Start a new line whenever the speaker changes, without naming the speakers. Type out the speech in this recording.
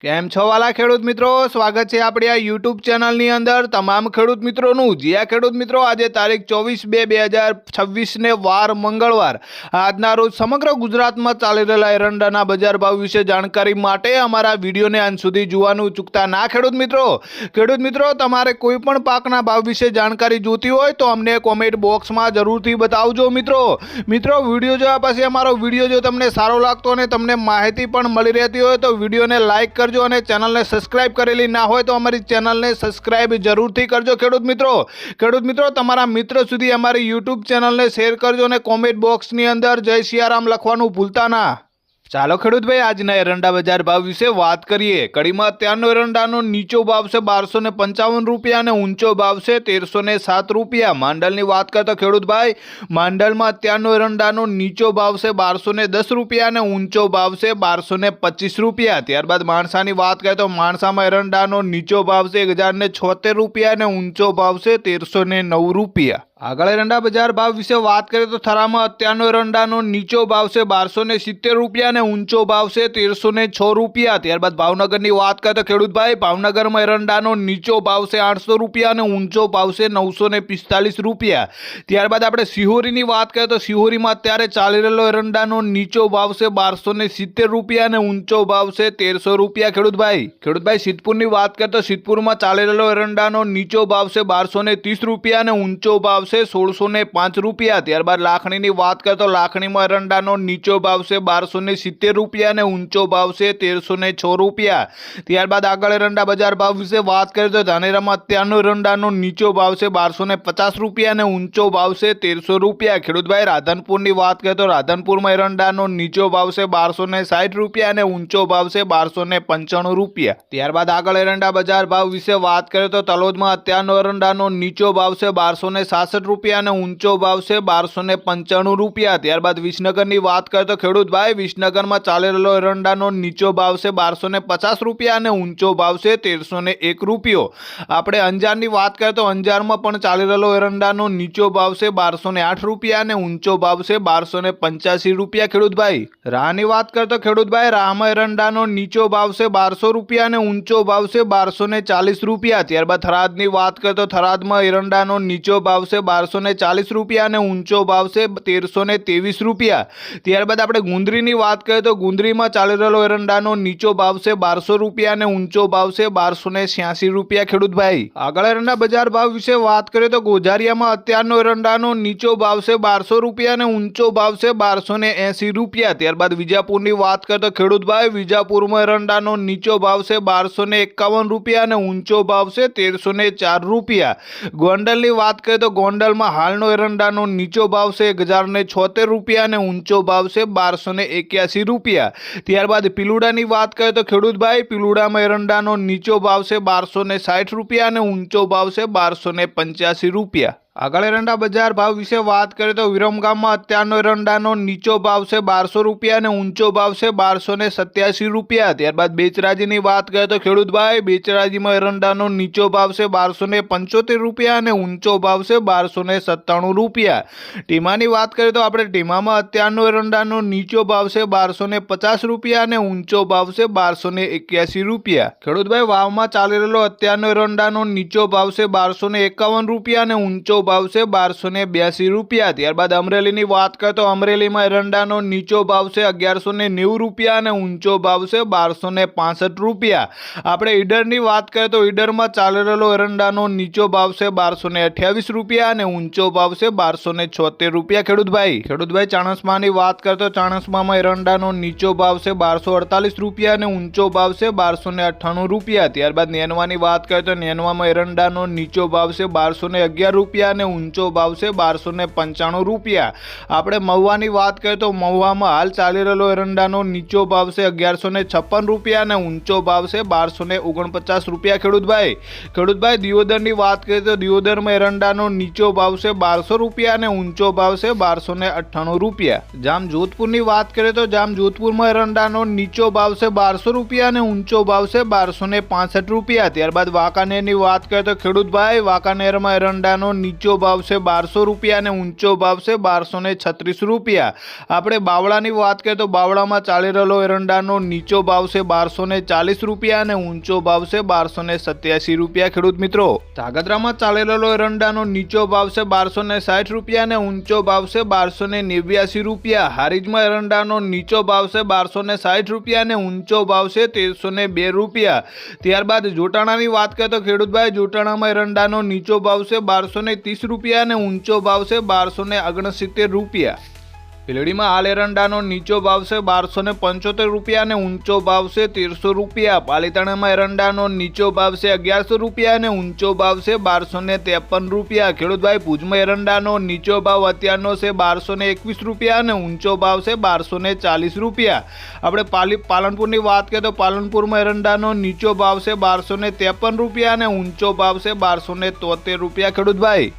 કેમ છો વાલા ખેડૂત મિત્રો, સ્વાગત છે આપણી આ યુટ્યુબ ચેનલની અંદર તમામ ખેડૂત મિત્રોનું। જ્યાં ખેડૂત મિત્રો આજે તારીખ 24/2/2026 ને વાર મંગળવાર આજના રોજ સમગ્ર ગુજરાતમાં ચાલી રહેલા એરંડાના બજાર ભાવ વિશે જાણકારી માટે અમારા વિડીયોને અંત સુધી જોવાનું ચૂકતા ના ખેડૂત મિત્રો તમારે કોઈ પણ પાકના ભાવ વિશે જાણકારી જોતી હોય તો અમને કોમેન્ટ બોક્સમાં જરૂરથી બતાવજો મિત્રો। વિડીયો જોયા પછી અમારો વિડીયો જો તમને સારો લાગતો અને તમને માહિતી પણ મળી રહેતી હોય તો વિડીયોને લાઈક કરજો અને ચેનલને સબસ્ક્રાઇબ કરેલી ના હોય તો અમારી ચેનલને સબસ્ક્રાઇબ જરૂરથી કરજો ખેડૂત મિત્રો તમારા મિત્ર સુધી અમારી યુટ્યુબ ચેનલને શેર કરજો અને કોમેન્ટ બોક્સની અંદર જય સિયારામ લખવાનું ભૂલતા ના। ચાલો ખેડૂત ભાઈ આજના એરંડા બજાર ભાવ વિશે વાત કરીએ। કડીમાં અત્યારનો એરંડાનો નીચો ભાવ છે 1255 રૂપિયા અને ઊંચો ભાવ છે 1307 રૂપિયા। માંડલની વાત કરતો ખેડૂત ભાઈ માંડલમાં અત્યારનો એરંડાનો નીચો ભાવ છે 1210 રૂપિયા અને ઊંચો ભાવ છે 1225 રૂપિયા। ત્યારબાદ માણસાની વાત કરીએ તો માણસામાં એરંડાનો નીચો ભાવ છે 1076 રૂપિયા અને ઊંચો ભાવ છે 1309 રૂપિયા। આગળ એરંડા બજાર ભાવ વિશે વાત કરીએ તો થરામાં અત્યારનો એરંડાનો નીચો ભાવ છે 1270 રૂપિયા અને ઊંચો ભાવ છે 1306 રૂપિયા। ત્યારબાદ ભાવનગરની વાત કરીએ તો ખેડૂત ભાઈ ભાવનગરમાં એરંડાનો નીચો ભાવ છે 800 રૂપિયા અને ઊંચો ભાવ છે 945 રૂપિયા। ત્યારબાદ આપણે સિહોરીની વાત કરીએ તો સિહોરીમાં અત્યારે ચાલી રહેલો એરંડાનો નીચો ભાવ છે 1270 રૂપિયા અને ઊંચો ભાવ છે 1300 રૂપિયા। ખેડૂત ભાઈ સિદ્ધપુરની વાત કરીએ તો સિદ્ધપુરમાં ચાલી રહેલો એરંડાનો નીચો ભાવ છે 1230 રૂપિયા અને ઊંચો ભાવ 1605 રૂપિયા। ત્યારબાદ લાખણીની વાત કરીએ તો લાખણીમાં એરંડાનો નીચો ભાવ છે 1270 રૂપિયા અને ઊંચો ભાવ છે 1306 રૂપિયા। ત્યારબાદ આગળ એરંડા બજાર ભાવ વિશે વાત કરીએ તો ધાનેરામાં અત્યારનો એરંડાનો નીચો ભાવ છે 1250 રૂપિયા અને ઊંચો ભાવ છે 1300 રૂપિયા। ખેડૂત ભાઈ રાધનપુરની વાત કરીએ તો રાધનપુરમાં એરંડાનો નીચો ભાવ છે 1260 રૂપિયા અને ઊંચો ભાવ છે 1295 રૂપિયા। ત્યારબાદ આગળ એરંડા બજાર ભાવ વિશે વાત કરીએ તો તલોદમાં અત્યારનો એરંડાનો નીચો ભાવ છે 1266 રૂપિયા અને ઊંચો ભાવ છે 1295 રૂપિયા। ત્યારબાદ વિસનગરની વાત કરીએ તો ખેડૂત ભાઈ વિસનગરમાં ચાલી રહેલો એરંડાનો નીચો ભાવ છે 1250 રૂપિયા અને ઊંચો ભાવ છે 1301 રૂપિયો। આપણે અંજારની વાત કરીએ તો અંજારમાં પણ ચાલી રહેલો એરંડાનો નીચો ભાવ છે 1208 રૂપિયા અને ઊંચો ભાવ છે 1285 રૂપિયા। ખેડૂત ભાઈ રાહની વાત કરીએ તો ખેડૂત ભાઈ રાહમાં એરંડાનો નીચો ભાવ છે 1200 રૂપિયા અને ઊંચો ભાવ છે 1240 રૂપિયા। ત્યારબાદ થરાદની વાત કરીએ તો થરાદમાં એરંડાનો નીચો ભાવ છે 1240 રૂપિયા અને ઊંચો ભાવ છે 1323 રૂપિયા। ત્યારબાદ આપણે ગુંદરીની વાત કરીએ તો ગુંદરીમાં ચાલી રહેલો એરંડાનો નીચો ભાવ છે 1200 રૂપિયા અને ઊંચો ભાવ છે 1286 રૂપિયા। ખેડૂત ભાઈ આગળ એરંડા બજાર ભાવ વિશે વાત કરીએ તો ગોઝારિયામાં અત્યારનો એરંડાનો નીચો ભાવ છે 1200 રૂપિયા અને ઊંચો ભાવ છે 1280 રૂપિયા। ત્યારબાદ વિજાપુરની વાત કરીએ તો ખેડૂત ભાઈ વિજાપુરમાં એરંડાનો નીચો ભાવ છે 1251 રૂપિયા અને ઊંચો ભાવ છે 1304 રૂપિયા। ગોંડલની વાત કરીએ તો ગોંડલમાં હાલનો એરંડાનો નીચો ભાવ છે 1076 રૂપિયા અને ઊંચો ભાવ છે 1281 રૂપિયા। ત્યારબાદ પિલુડાની વાત કરીએ તો ખેડૂત ભાઈ પિલુડામાં એરંડાનો નીચો ભાવ છે 1260 રૂપિયા અને ઊંચો ભાવ છે 1285 રૂપિયા। આગળ એરંડા બજાર ભાવ વિશે વાત કરીએ તો વિરમગામમાં અત્યારનો એરંડાનો નીચો ભાવ છે 1200 રૂપિયા અને ઊંચો ભાવ છે 1287 રૂપિયા। ત્યારબાદ બેચરાજીની વાત કરીએ તો ખેડૂત ભાઈ બેચરાજીમાં એરંડાનો નીચો ભાવ છે 1275 રૂપિયા અને ઊંચો ભાવ છે 1297 રૂપિયા। ટીમાની વાત કરીએ તો આપણે ટીમામાં અત્યારનો એરંડાનો નીચો ભાવ છે 1250 રૂપિયા અને ઊંચો ભાવ છે 1281 રૂપિયા। ખેડૂત ભાઈ વાવમાં ચાલી રહેલો અત્યારનો એરંડાનો નીચો ભાવ છે 1251 રૂપિયા અને ઊંચો ભાવ છે 1282 રૂપિયા। ત્યારબાદ અમરેલીની વાત કરીએ તો અમરેલીમાં એરંડાનો નીચો ભાવ છે 1190 રૂપિયા અને ઊંચો ભાવ છે 1265 રૂપિયા। આપણે ઈડરની વાત કરીએ તો ઈડરમાં ચાલી રહેલો એરંડાનો નીચો ભાવ છે 1228 રૂપિયા અને ઊંચો ભાવ છે 1276 રૂપિયા। ખેડૂત ભાઈ ચાણસ્માની વાત કરીએ તો ચાણસ્મામાં એરંડાનો નીચો ભાવ છે 1248 રૂપિયા અને ઊંચો ભાવ છે 1298 રૂપિયા। ત્યારબાદ નેનવાની વાત કરીએ તો નેનવામાં એરંડાનો નીચો ભાવ છે 1211 રૂપિયા અને ઊંચો ભાવ છે 1295 રૂપિયા। આપણે મહુવાની વાત કરીએ તો મહુવામાં હાલ ચાલી રહેલો એરંડાનો નીચો ભાવ છે 1156 રૂપિયા અને ઊંચો ભાવ છે 1249 રૂપિયા। ખેડૂત ભાઈ દિયોદરની વાત કરીએ તો દિયોદરમાં એરંડાનો નીચો ભાવ છે 1200 રૂપિયા અને ઊંચો ભાવ છે 1298 રૂપિયા। જામજોધપુરની વાત કરીએ તો જામજોધપુરમાં એરંડાનો નીચો ભાવ છે 1200 રૂપિયા અને ઊંચો ભાવ છે 1265 રૂપિયા। ત્યારબાદ વાંકાનેરની વાત કરીએ તો ખેડૂત ભાઈ વાંકાનેરમાં એરંડાનો નીચો નીચો ભાવ છે 1200 રૂપિયા અને ઊંચો ભાવ છે 1236 રૂપિયા। આપણે બાવળાની વાત કરીએ તો બાવળામાં ચાલી રહેલો એરંડાનો નીચો ભાવ છે 1240 રૂપિયા અને ઊંચો ભાવ છે 1287 રૂપિયા। ખેડૂત મિત્રો, ધ્રાંગધ્રામાં ચાલી રહેલો એરંડાનો નીચો ભાવ છે 1260 રૂપિયા અને ઊંચો ભાવ છે 1289 રૂપિયા। હારીજમાં એરંડાનો નીચો ભાવ છે 1260 રૂપિયા અને ઊંચો ભાવ છે 1302 રૂપિયા। ત્યારબાદ જોટાણાની વાત કરીએ તો ખેડૂતભાઈ, જોટાણામાં એરંડાનો નીચો ભાવ છે 1230 રૂપિયા અને ઊંચો ભાવ છે 1269 રૂપિયા। ભીલડીમાં હાલ એરંડાનો નીચો ભાવ છે 1275 રૂપિયા અને ઊંચો ભાવ છે 1300 રૂપિયા। પાલીતાણામાં એરંડાનો નીચો ભાવ છે 1100 રૂપિયા અને ઊંચો ભાવ છે 1253 રૂપિયા। ખેડૂતભાઈ, ભુજમાં એરંડાનો નીચો ભાવ અત્યારનો છે 1221 રૂપિયા અને ઊંચો ભાવ છે 1240 રૂપિયા। આપણે પાલનપુરની વાત કરીએ તો પાલનપુરમાં એરંડાનો નીચો ભાવ છે 1253 રૂપિયા અને ઊંચો ભાવ છે 1273 રૂપિયા। ખેડૂતભાઈ,